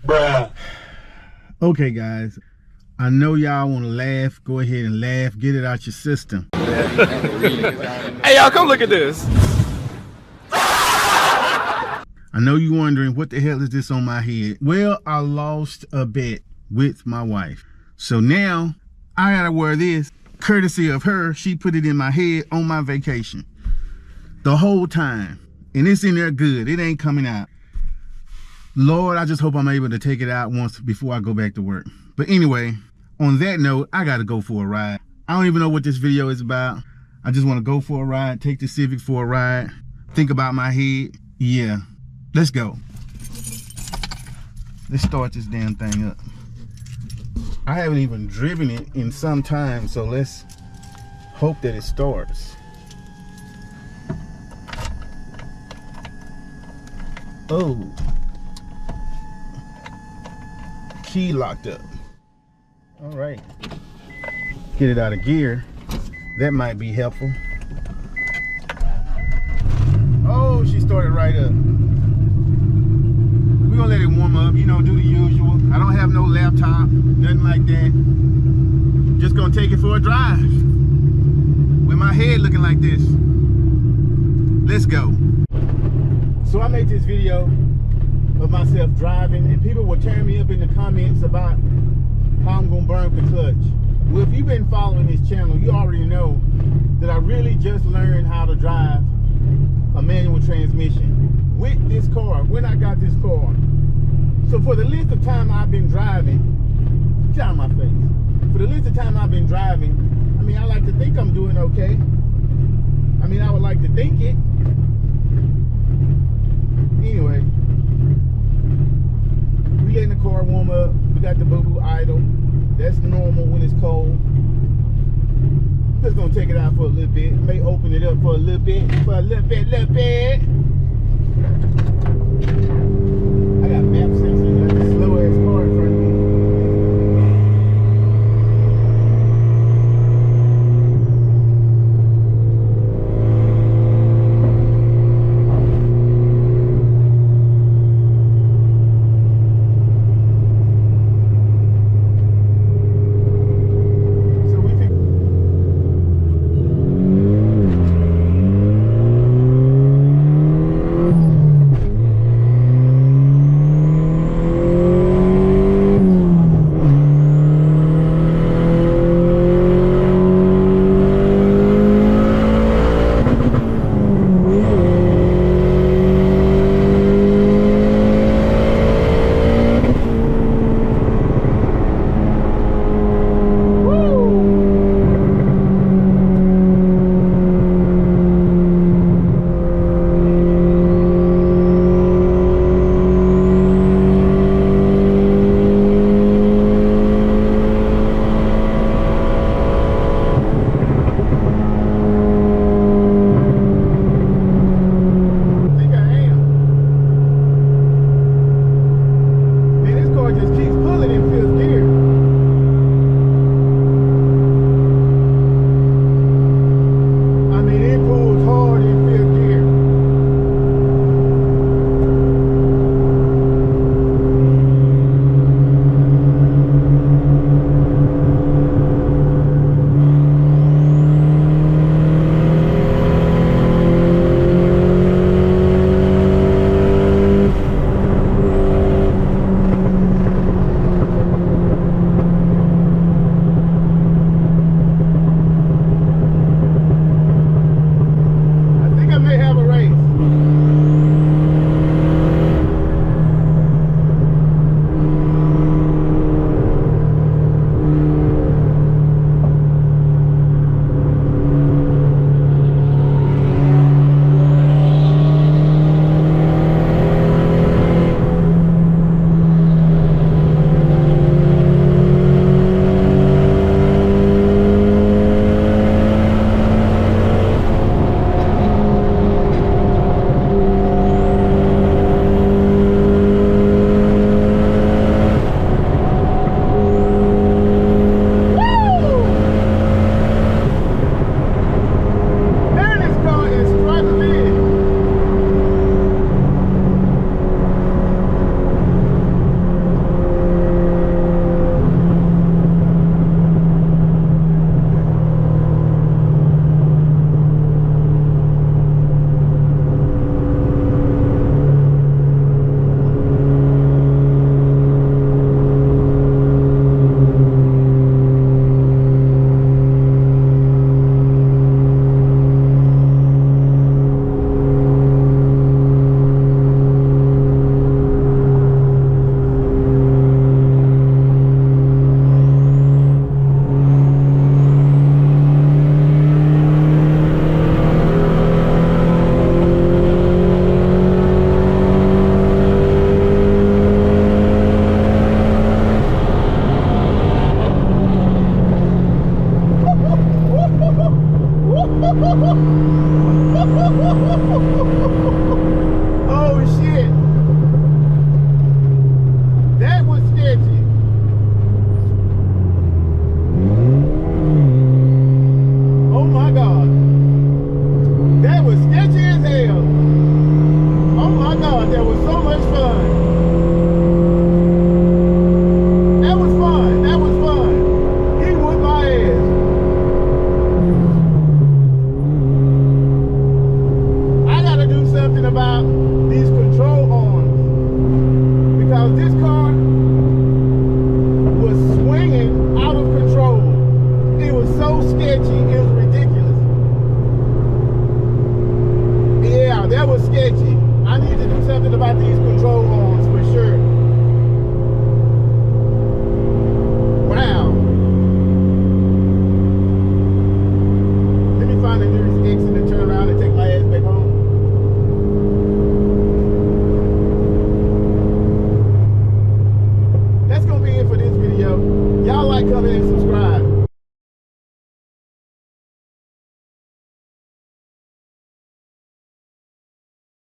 Bruh. Okay, guys. I know y'all want to laugh. Go ahead and laugh. Get it out your system. Hey, y'all, come look at this. I know you're wondering, what the hell is this on my head? Well, I lost a bet with my wife. So now I gotta wear this. Courtesy of her, she put it in my head on my vacation. The whole time. And it's in there good. It ain't coming out. Lord, I just hope I'm able to take it out once before I go back to work. But anyway, on that note, I gotta go for a ride. I don't even know what this video is about. I just want to go for a ride, take the Civic for a ride, think about my head. Yeah, let's go. Let's start this damn thing up. I haven't even driven it in some time, so let's hope that it starts. Oh, key locked up. All right, get it out of gear. That might be helpful. Oh, she started right up. We're gonna let it warm up, you know, do the usual. I don't have no laptop, nothing like that. Just gonna take it for a drive with my head looking like this. Let's go. So I made this video of myself driving, and people were tearing me up in the comments about how I'm gonna burn up the clutch. Well, if you've been following this channel, you already know that I really just learned how to drive a manual transmission with this car, when I got this car. So for the length of time I've been driving, get out of my face. For the length of time I've been driving, I mean, I like to think I'm doing okay. I mean, I would like to think it. Anyway, we letting the car warm up. We got the boo-boo idle. That's normal when it's cold. Just gonna take it out for a little bit. May open it up for a little bit. I got map sensors. That's a slow ass car in front of me. because this car was swinging out of control. It was so sketchy, it was ridiculous. Yeah, that was sketchy. I need to do something about these control arms for sure. Wow. Let me find the nearest exit and turn around and take my ass back home. That's gonna be it for this video. Y'all like, comment, and subscribe.